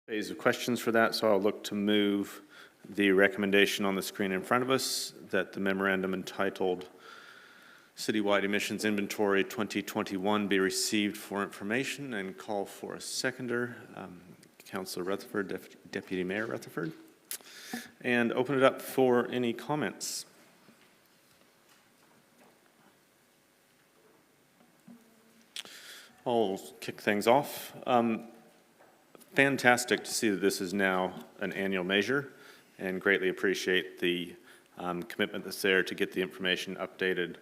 Phase of questions for that, so I'll look to move the recommendation on the screen in front of us that the memorandum entitled Citywide Emissions Inventory 2021 be received for information, and call for a seconder, Councillor Rutherford, Deputy Mayor Rutherford, and open it up for any comments. I'll kick things off. Fantastic to see that this is now an annual measure, and greatly appreciate the commitment that's there to get the information updated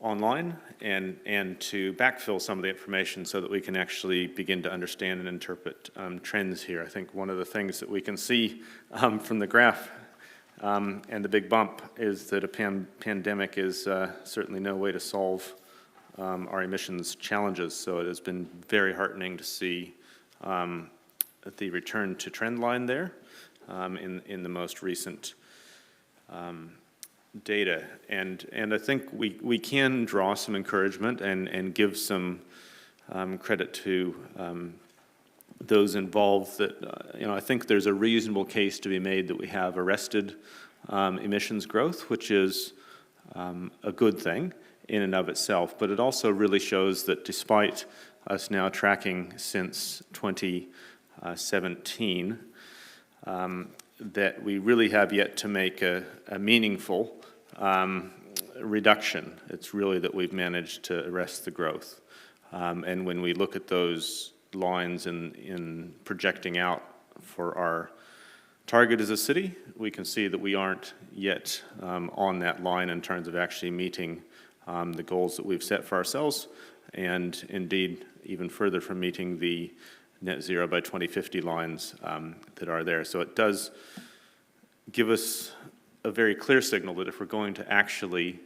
online and to backfill some of the information so that we can actually begin to understand and interpret trends here. I think one of the things that we can see from the graph and the big bump is that a pandemic is certainly no way to solve our emissions challenges. So it has been very heartening to see the return to trend line there in the most recent data, and I think we can draw some encouragement and give some credit to those involved that I think there's a reasonable case to be made that we have arrested emissions growth, which is a good thing in and of itself, but it also really shows that despite us now tracking since 2017, that we really have yet to make a meaningful reduction. It's really that we've managed to arrest the growth. And when we look at those lines in projecting out for our target as a city, we can see that we aren't yet on that line in terms of actually meeting the goals that we've set for ourselves, and indeed even further from meeting the net zero by 2050 lines that are there. So it does give us a very clear signal that if we're going to actually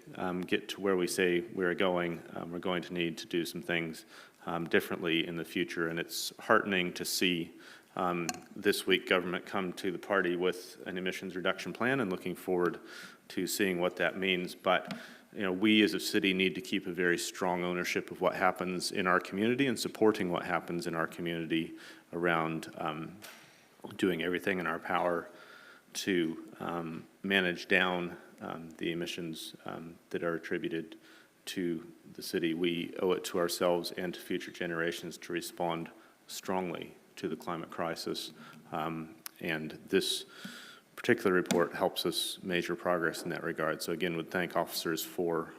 get to where we say we're going to need to do some things differently in the future. And it's heartening to see this week government come to the party with an emissions reduction plan, and looking forward to seeing what that means. But we as a city need to keep a very strong ownership of what happens in our community and supporting what happens in our community around doing everything in our power to manage down the emissions that are attributed to the city. We owe it to ourselves and to future generations to respond strongly to the climate crisis, and this particular report helps us measure progress in that regard. So again, would thank officers for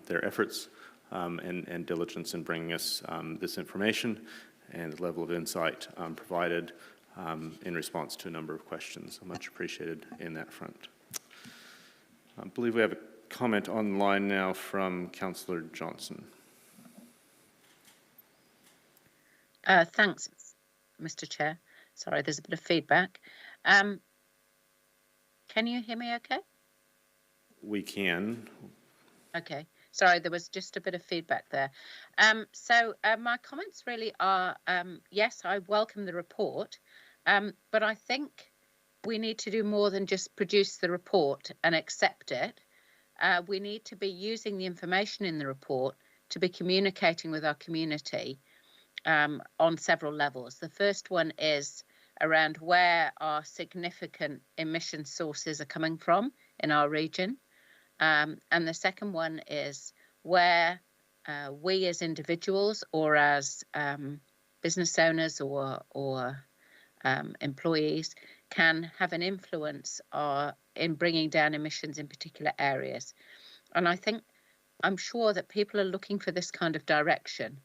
their efforts and diligence in bringing us this information and the level of insight provided in response to a number of questions. Much appreciated in that front. I believe we have a comment online now from Councillor Johnson. Thanks, Mr. Chair. Sorry, there's a bit of feedback. Can you hear me okay? We can. Okay. Sorry, there was just a bit of feedback there. So my comments really are, yes, I welcome the report, but I think we need to do more than just produce the report and accept it. We need to be using the information in the report to be communicating with our community on several levels. The first one is around where our significant emission sources are coming from in our region. And the second one is where we as individuals or as business owners or employees can have an influence in bringing down emissions in particular areas. And I'm sure that people are looking for this kind of direction.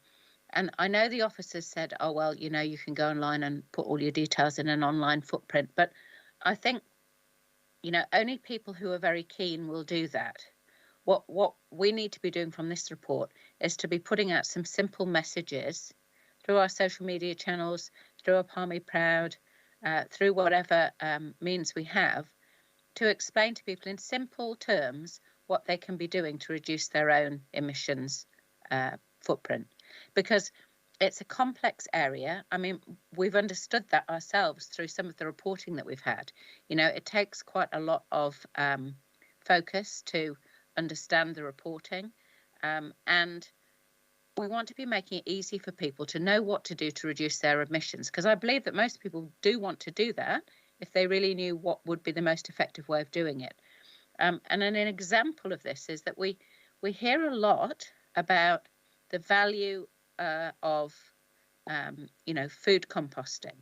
And I know the officers said, oh, well, you can go online and put all your details in an online footprint. But I think, only people who are very keen will do that. What we need to be doing from this report is to be putting out some simple messages through our social media channels, through our Palmy Proud, through whatever means we have, to explain to people in simple terms what they can be doing to reduce their own emissions footprint. Because it's a complex area. I mean, we've understood that ourselves through some of the reporting that we've had. It takes quite a lot of focus to understand the reporting. And we want to be making it easy for people to know what to do to reduce their emissions, because I believe that most people do want to do that if they really knew what would be the most effective way of doing it. And an example of this is that we hear a lot about the value of food composting.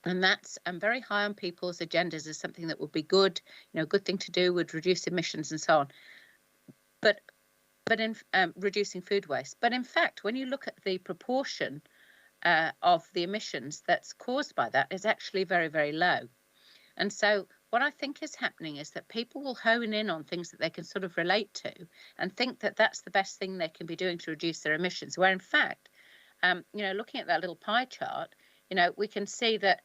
And that's very high on people's agendas as something that would be good, good thing to do, would reduce emissions and so on. But in reducing food waste. But in fact, when you look at the proportion of the emissions that's caused by that, is actually very, very low. And so what I think is happening is that people will hone in on things that they can sort of relate to and think that that's the best thing they can be doing to reduce their emissions, where in fact, looking at that little pie chart, we can see that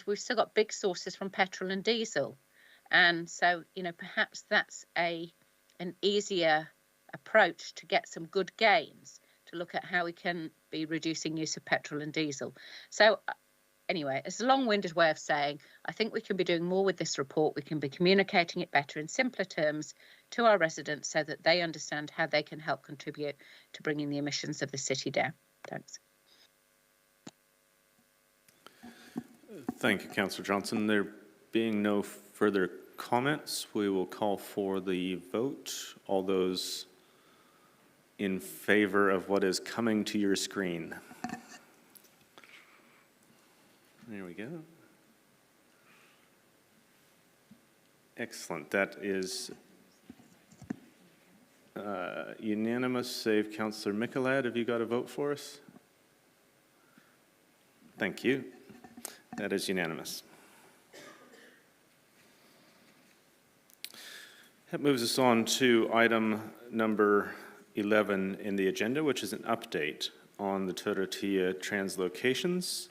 we've still got big sources from petrol and diesel. And so, perhaps that's an easier approach to get some good gains, to look at how we can be reducing use of petrol and diesel. So anyway, it's a long-winded way of saying I think we can be doing more with this report. We can be communicating it better in simpler terms to our residents so that they understand how they can help contribute to bringing the emissions of the city down. Thanks. Thank you, Councillor Johnson. There being no further comments, we will call for the vote. All those in favour of what is coming to your screen. There we go. Excellent. That is unanimous, save Councillor Michalad. Have you got a vote for us? Thank you. That is unanimous. That moves us on to item number 11 in the agenda, which is an update on the Turitea translocations,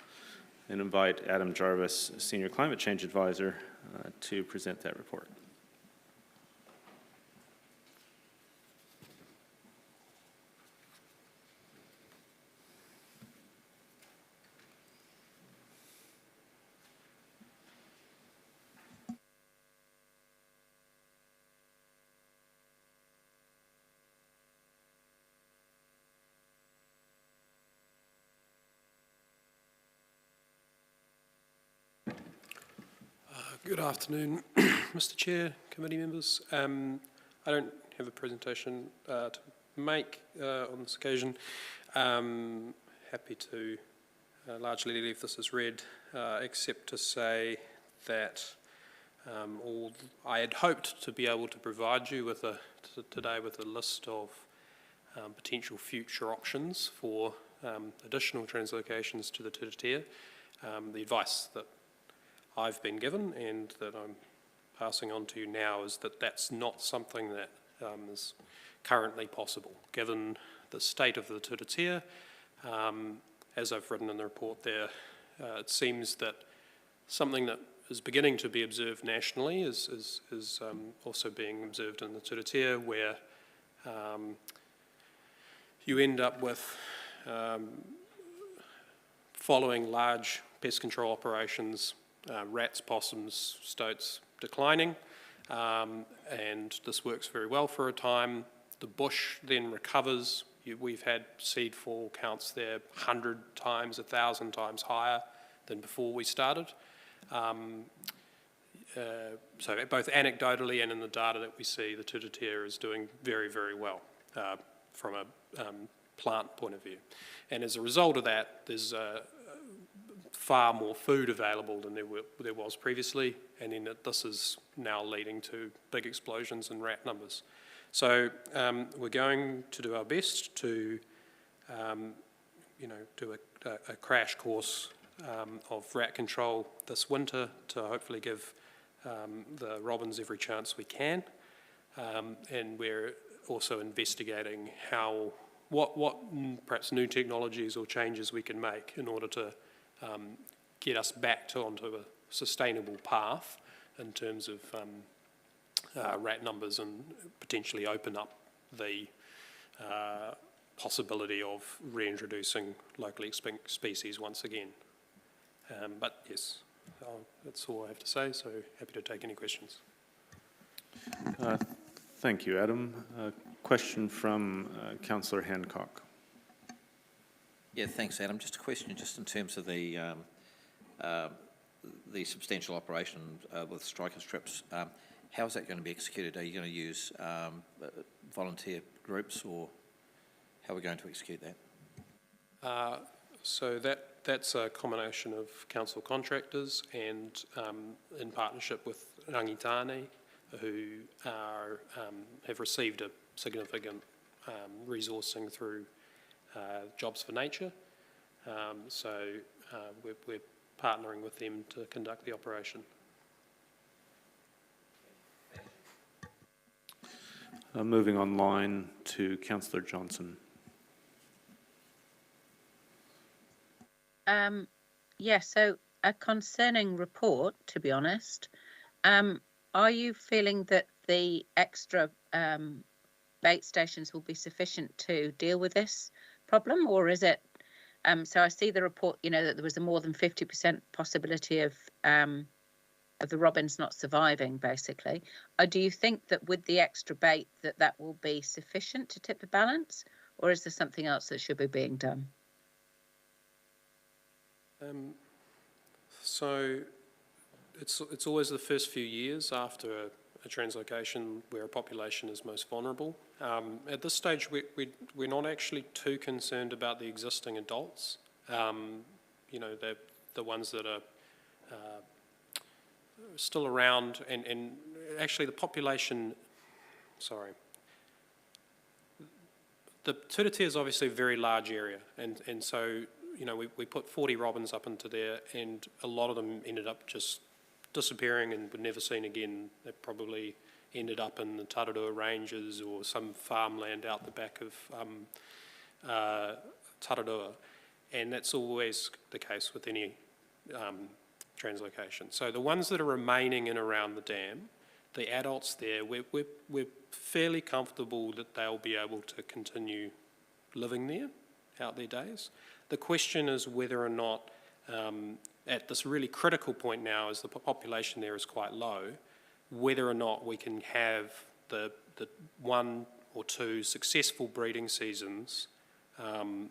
and invite Adam Jarvis, Senior Climate Change Advisor, to present that report. Good afternoon, Mr. Chair, committee members. I don't have a presentation to make on this occasion. Happy to largely leave this as read, except to say that I had hoped to be able to provide you with today with a list of potential future options for additional translocations to the Turitea. The advice that I've been given and that I'm passing on to you now is that that's not something that is currently possible, given the state of the Turitea. As I've written in the report there, it seems that something that is beginning to be observed nationally is also being observed in the Turitea, where you end up with following large pest control operations, rats, possums, stoats declining, and this works very well for a time. The bush then recovers. We've had seed fall counts there 100 times, 1,000 times higher than before we started. So both anecdotally and in the data that we see, the Turitea is doing very, very well from a plant point of view. And as a result of that, there's far more food available than there was previously, and in it, this is now leading to big explosions in rat numbers. So we're going to do our best to, do a crash course of rat control this winter to hopefully give the robins every chance we can, and we're also investigating what perhaps new technologies or changes we can make in order to get us back onto a sustainable path in terms of rat numbers, and potentially open up the possibility of reintroducing locally extinct species once again. But yes, that's all I have to say, so happy to take any questions. Thank you, Adam. Question from Councillor Hancock. Yeah, thanks, Adam. Just a question, just in terms of the substantial operation with striker strips. How is that going to be executed? Are you going to use volunteer groups, or how are we going to execute that? So that's a combination of council contractors and in partnership with Rangitane, who have received a significant resourcing through Jobs for Nature. We're partnering with them to conduct the operation. Moving online to Councillor Johnson. So a concerning report, to be honest. Are you feeling that the extra bait stations will be sufficient to deal with this problem, or is it? So I see the report, that there was a more than 50% possibility of the robins not surviving, basically. Do you think that with the extra bait that will be sufficient to tip the balance, or is there something else that should be being done? So it's always the first few years after a translocation where a population is most vulnerable. At this stage, we're not actually too concerned about the existing adults. The ones that are still around, and actually the population, the Turitea is obviously a very large area, and so we put 40 robins up into there, and a lot of them ended up just disappearing and were never seen again. They probably ended up in the Tararua Ranges or some farmland out the back of Tararua, and that's always the case with any translocation. So the ones that are remaining in around the dam, the adults there, we're fairly comfortable that they'll be able to continue living there out their days. The question is whether or not, at this really critical point now, as the population there is quite low, whether or not we can have the 1 or 2 successful breeding seasons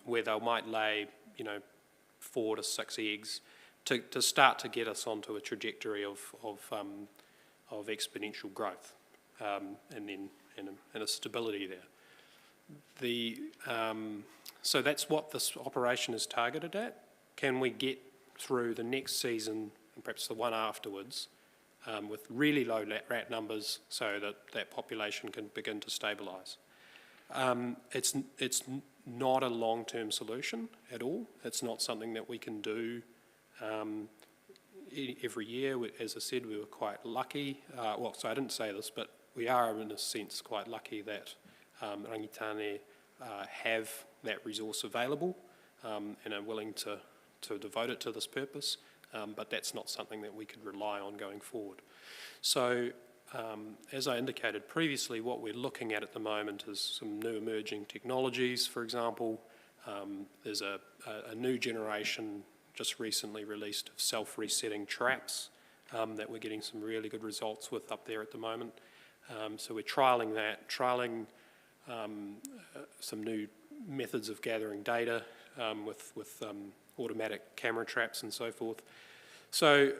where they might lay, 4 to 6 eggs to start to get us onto a trajectory of exponential growth, and then and a stability there. So that's what this operation is targeted at. Can we get through the next season and perhaps the one afterwards with really low rat numbers so that population can begin to stabilise? It's not a long-term solution at all. It's not something that we can do every year. As I said, we were quite lucky. So I didn't say this, but we are in a sense quite lucky that Rangitane have that resource available and are willing to devote it to this purpose, but that's not something that we could rely on going forward. So as I indicated previously, what we're looking at the moment is some new emerging technologies. For example, there's a new generation just recently released of self-resetting traps that we're getting some really good results with up there at the moment. So we're trialling that, some new methods of gathering data with automatic camera traps and so forth. So,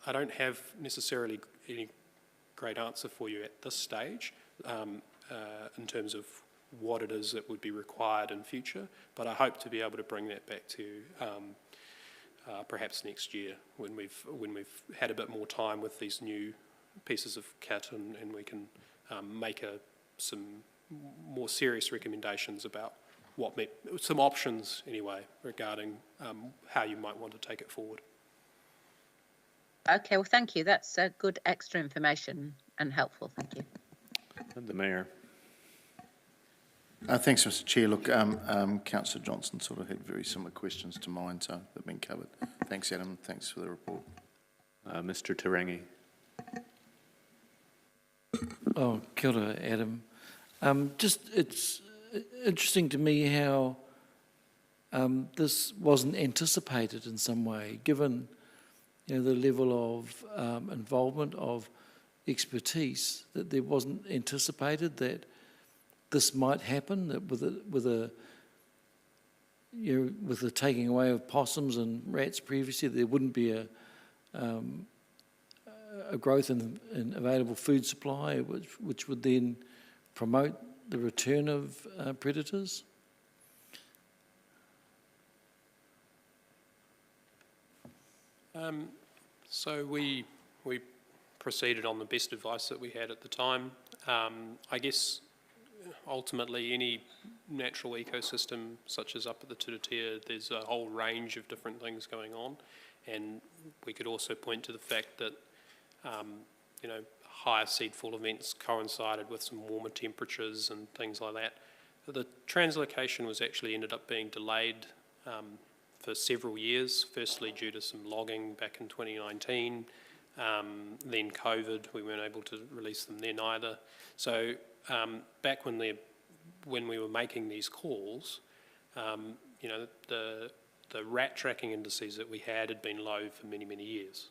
I don't have necessarily any great answer for you at this stage in terms of what it is that would be required in future, but I hope to be able to bring that back to you perhaps next year when we've had a bit more time with these new pieces of kit and we can make some more serious recommendations about some options anyway regarding how you might want to take it forward. Okay, well, thank you. That's good extra information and helpful. Thank you. And the Mayor. Thanks, Mr. Chair. Look, Councillor Johnson sort of had very similar questions to mine, so they've been covered. Thanks, Adam. Thanks for the report. Mr. Tarangi. Oh, kia ora, Adam. It's interesting to me how this wasn't anticipated in some way, given the level of involvement of expertise, that there wasn't anticipated that this might happen, that with with the taking away of possums and rats previously, there wouldn't be a growth in available food supply, which would then promote the return of predators? So we proceeded on the best advice that we had at the time. I guess ultimately any natural ecosystem such as up at the Turitea, there's a whole range of different things going on, and we could also point to the fact that higher seedfall events coincided with some warmer temperatures and things like that. The translocation was actually ended up being delayed for several years, firstly due to some logging back in 2019, then COVID, we weren't able to release them then either. So back when we were making these calls, the rat tracking indices that we had been low for many, many years,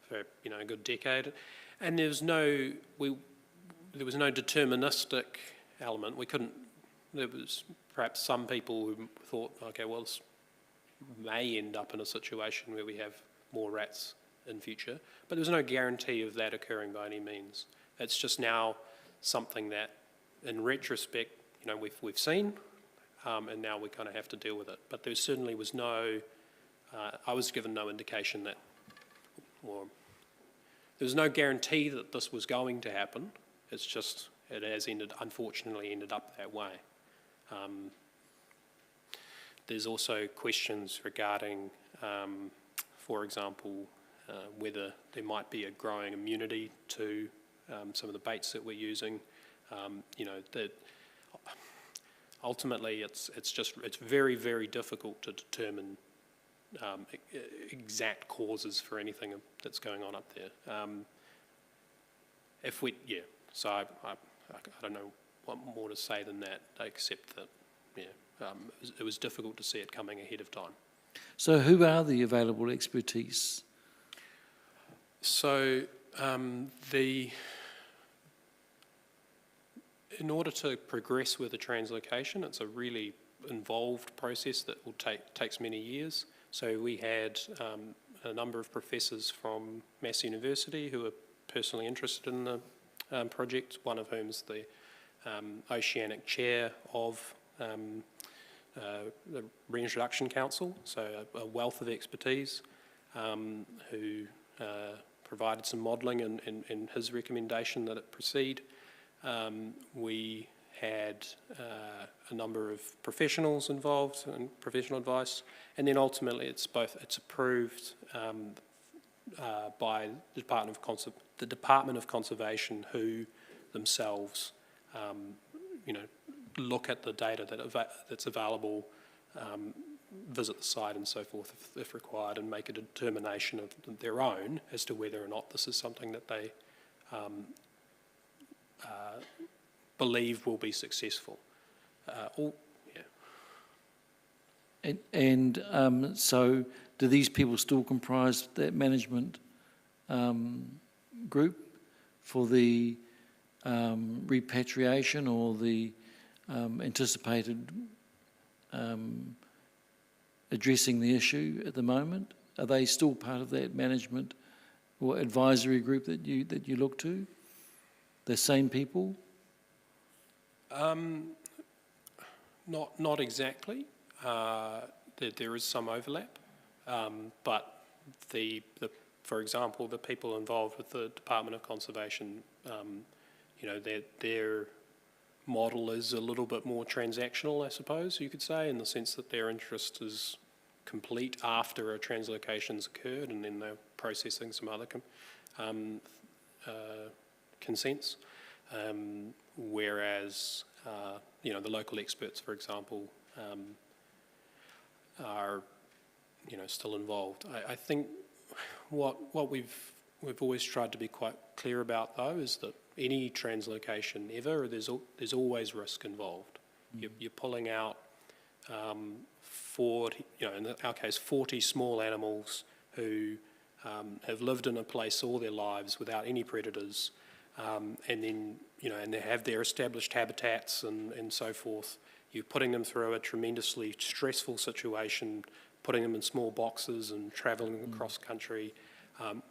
for a good decade, and there was no deterministic element. There was perhaps some people who thought, okay, well, this may end up in a situation where we have more rats in future, but there's no guarantee of that occurring by any means. It's just now something that, in retrospect, we've seen, and now we kind of have to deal with it. But there certainly was no, I was given no indication that, or there was no guarantee that this was going to happen. It's just, it has unfortunately ended up that way. There's also questions regarding, for example, whether there might be a growing immunity to some of the baits that we're using. That ultimately it's very, very difficult to determine exact causes for anything that's going on up there. So I don't know what more to say than that, except that, it was difficult to see it coming ahead of time. So who are the available expertise? So in order to progress with the translocation, it's a really involved process that will takes many years. So we had a number of professors from Massey University who are personally interested in the project, one of whom is the Oceanic Chair of the Reintroduction Council, so a wealth of expertise, who provided some modelling in his recommendation that it proceed. We had a number of professionals involved in professional advice, and then ultimately it's approved by the Department of Conservation, who themselves look at the data that's available, visit the site and so forth if required, and make a determination of their own as to whether or not this is something that they believe will be successful. So do these people still comprise that management group for the repatriation or the anticipated addressing the issue at the moment? Are they still part of that management or advisory group that you look to? The same people? Not exactly. There is some overlap, but for example, the people involved with the Department of Conservation, their model is a little bit more transactional, I suppose you could say, in the sense that their interest is complete after a translocation's occurred, and then they're processing some other consents, whereas the local experts, for example, are still involved. I think what we've always tried to be quite clear about, though, is that any translocation ever, there's always risk involved. You're pulling out 40, in our case, 40 small animals who have lived in a place all their lives without any predators, and then and they have their established habitats and so forth. you're putting them through a tremendously stressful situation, putting them in small boxes and travelling across country.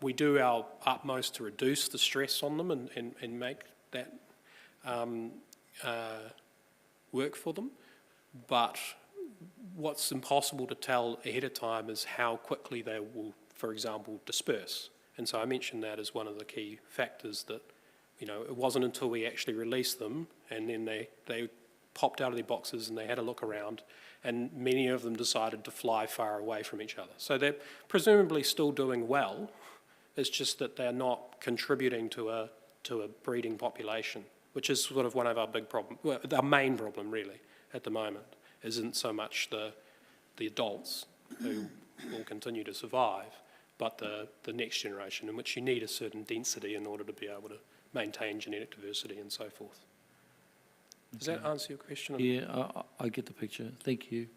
We do our utmost to reduce the stress on them and make that work for them, but what's impossible to tell ahead of time is how quickly they will, for example, disperse. And so I mentioned that as one of the key factors that, you know, it wasn't until we actually released them and then they popped out of their boxes and they had a look around, and many of them decided to fly far away from each other. So they're presumably still doing well, it's just that they're not contributing to a breeding population, which is sort of one of our big problems, well, our main problem really at the moment, isn't so much the adults who will continue to survive, but the next generation, in which you need a certain density in order to be able to maintain genetic diversity and so forth. Does that answer your question? Yeah, I get the picture. Thank you.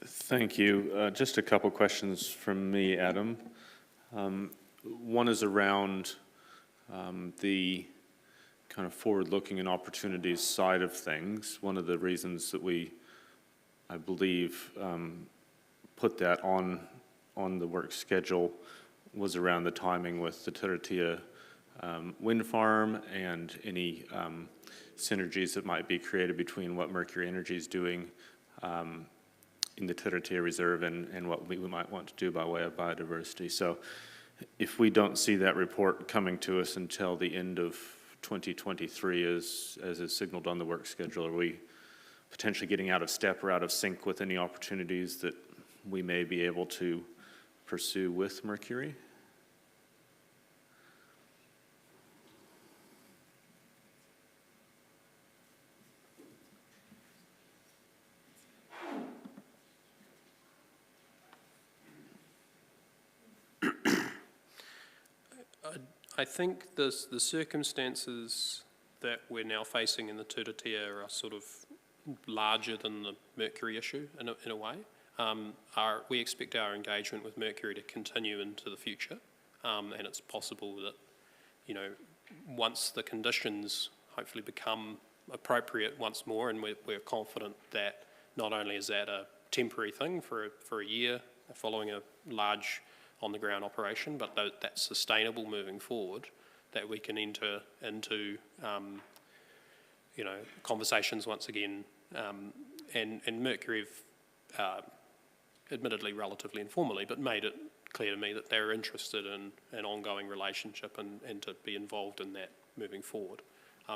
Thank you. Just a couple questions from me, Adam. One is around the kind of forward-looking and opportunities side of things. One of the reasons that we, I believe, put that on the work schedule was around the timing with the Turitea wind farm and any synergies that might be created between what Mercury Energy is doing in the Turitea Reserve and what we might want to do by way of biodiversity. So if we don't see that report coming to us until the end of 2023 as is signaled on the work schedule, are we potentially getting out of step or out of sync with any opportunities that we may be able to pursue with Mercury? I think the circumstances that we're now facing in the Turitea are sort of larger than the Mercury issue in a way. We expect our engagement with Mercury to continue into the future, and it's possible that, you know, once the conditions hopefully become appropriate once more, and we're confident that not only is that a temporary thing for a year following a large on-the-ground operation, but that's sustainable moving forward, that we can enter into, you know, conversations once again. And Mercury have, admittedly relatively informally, but made it clear to me that they're interested in an ongoing relationship and to be involved in that moving forward.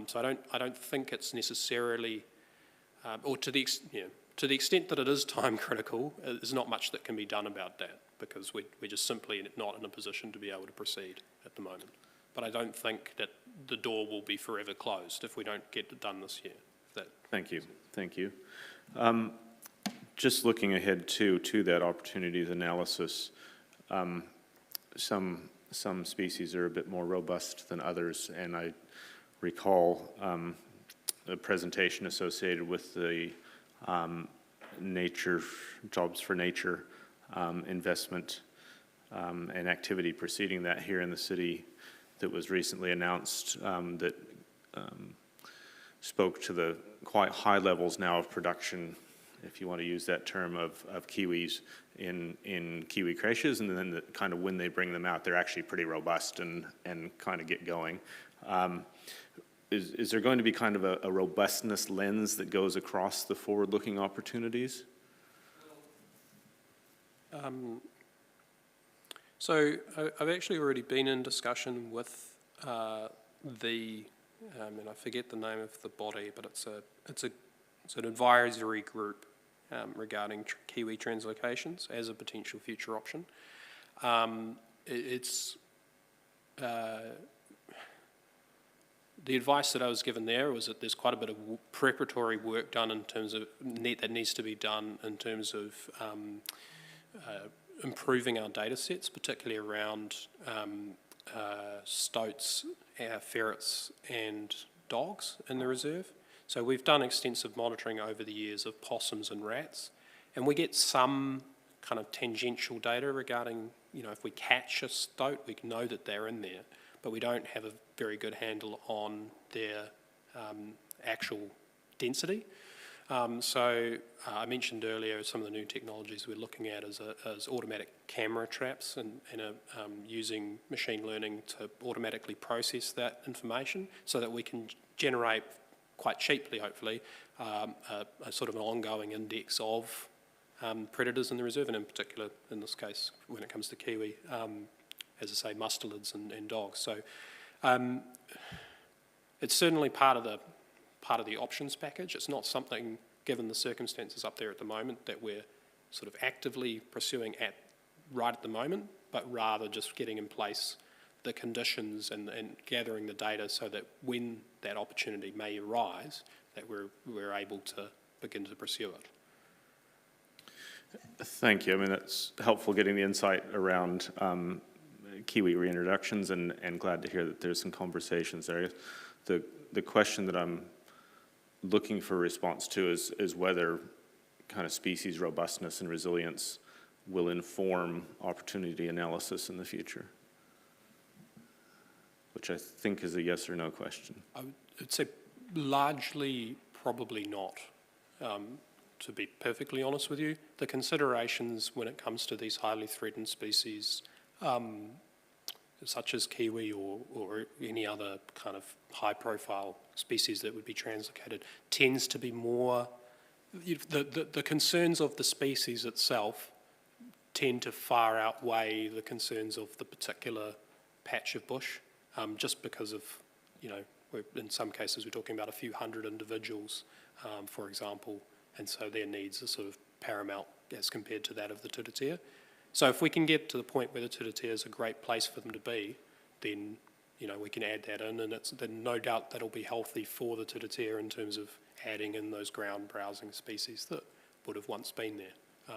So I don't think it's necessarily, or to the extent that it is time critical, there's not much that can be done about that, because we're just simply not in a position to be able to proceed at the moment. But I don't think that the door will be forever closed if we don't get it done this year. Thank you. Thank you. Just looking ahead to that opportunities analysis, some species are a bit more robust than others, and I recall a presentation associated with the nature, Jobs for Nature investment and activity preceding that here in the city that was recently announced that spoke to the quite high levels now of production, if you want to use that term, of kiwis in kiwi creches, and then kind of when they bring them out, they're actually pretty robust and kind of get going. Is there going to be kind of a robustness lens that goes across the forward-looking opportunities? So I've actually already been in discussion with and I forget the name of the body, but it's an advisory group regarding kiwi translocations as a potential future option. The advice that I was given there was that there's quite a bit of preparatory work done in terms of that needs to be done in terms of improving our data sets, particularly around stoats, ferrets and dogs in the reserve. So we've done extensive monitoring over the years of possums and rats, and we get some kind of tangential data regarding, you know, if we catch a stoat, we know that they're in there, but we don't have a very good handle on their actual density. I mentioned earlier some of the new technologies we're looking at is automatic camera traps and using machine learning to automatically process that information so that we can generate quite cheaply, hopefully, a sort of an ongoing index of predators in the reserve, and in particular, in this case, when it comes to kiwi, as I say, mustelids and dogs. So it's certainly part of the options package. It's not something, given the circumstances up there at the moment, that we're sort of actively pursuing right at the moment, but rather just getting in place the conditions and gathering the data so that when that opportunity may arise, that we're able to begin to pursue it. Thank you. I mean, that's helpful getting the insight around kiwi reintroductions, and glad to hear that there's some conversations there. The question that I'm looking for a response to is whether kind of species robustness and resilience will inform opportunity analysis in the future, which I think is a yes or no question. I would say largely probably not, to be perfectly honest with you. The considerations when it comes to these highly threatened species, such as kiwi or any other kind of high-profile species that would be translocated, tends to be more, the concerns of the species itself tend to far outweigh the concerns of the particular patch of bush, just because of, in some cases we're talking about a few hundred individuals, for example, and so their needs are sort of paramount as compared to that of the turatea. So if we can get to the point where the turatea is a great place for them to be, then we can add that in, and then no doubt that'll be healthy for the turatea in terms of adding in those ground browsing species that would have once been there.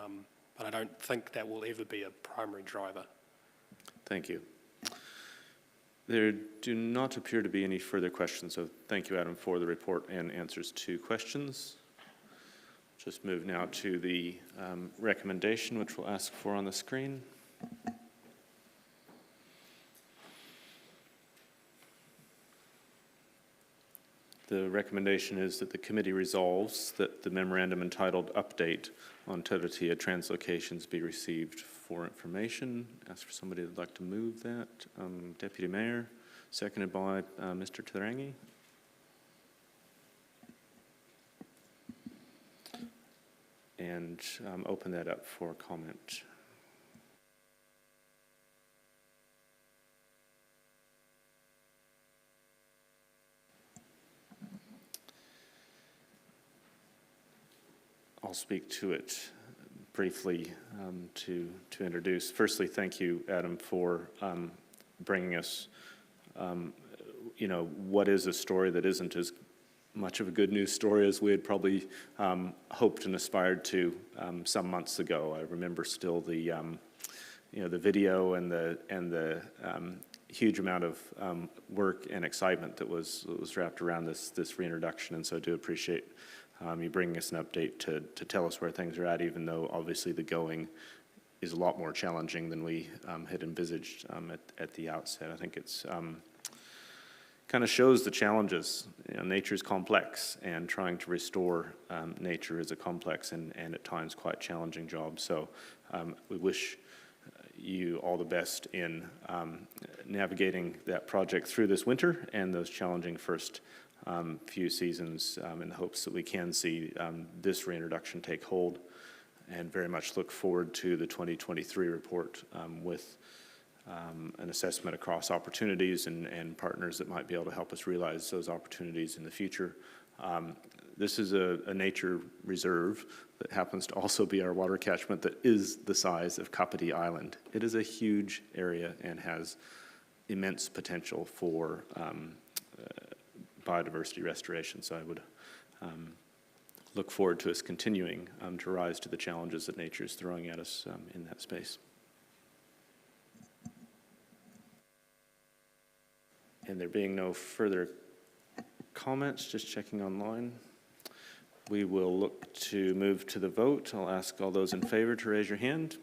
But I don't think that will ever be a primary driver. Thank you. There do not appear to be any further questions, so thank you, Adam, for the report and answers to questions. Just move now to the recommendation, which we'll ask for on the screen. The recommendation is that the committee resolves that the memorandum entitled Update on Turatea Translocations be received for information. Ask for somebody that'd like to move that. Deputy Mayor, seconded by Mr. Tarangi. And open that up for comment. I'll speak to it briefly to introduce. Firstly, thank you, Adam, for bringing us, what is a story that isn't as much of a good news story as we had probably hoped and aspired to some months ago. I remember still the video and the huge amount of work and excitement that was wrapped around this reintroduction, and so I do appreciate you bringing us an update to tell us where things are at, even though obviously the going is a lot more challenging than we had envisaged at the outset. I think it's kind of shows the challenges. Nature is complex, and trying to restore nature is a complex and at times quite challenging job. So we wish you all the best in navigating that project through this winter and those challenging first few seasons, in the hopes that we can see this reintroduction take hold, and very much look forward to the 2023 report with an assessment across opportunities and partners that might be able to help us realize those opportunities in the future. This is a nature reserve that happens to also be our water catchment that is the size of Kapiti Island. It is a huge area and has immense potential for biodiversity restoration. So I would look forward to us continuing to rise to the challenges that nature is throwing at us in that space. And there being no further comments, just checking online, we will look to move to the vote. I'll ask all those in favor to raise your hand.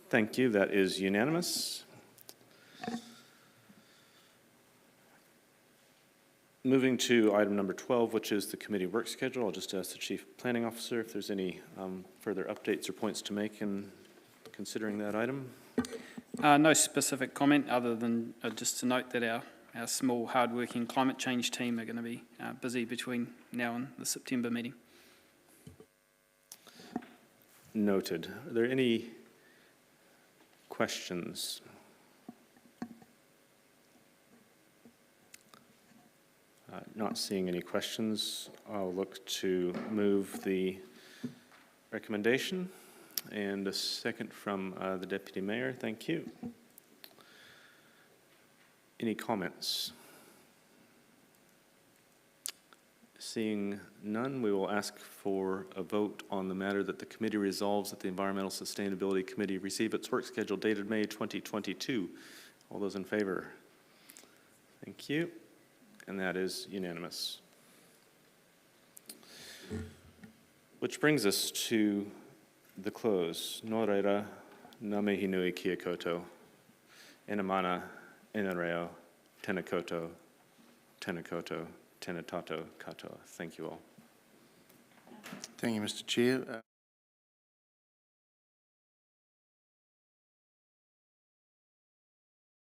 Thank you. That is unanimous. Moving to item number 12, which is the committee work schedule, I'll just ask the Chief Planning Officer if there's any further updates or points to make in considering that item. No specific comment other than just to note that our small, hard-working climate change team are going to be busy between now and the September meeting. Noted. Are there any questions? Not seeing any questions, I'll look to move the recommendation. And a second from the Deputy Mayor. Thank you. Any comments? Seeing none, we will ask for a vote on the matter that the committee resolves that the Environmental Sustainability Committee receive its work schedule dated May 2022. All those in favor? Thank you. And that is unanimous. Which brings us to the close. Nō reira, ngā mihi nui kia koutou. Ena mana, ena reo, tēnā koutou, tēnā koutou, tēnā tātou katoa. Thank you all. Thank you, Mr Chair.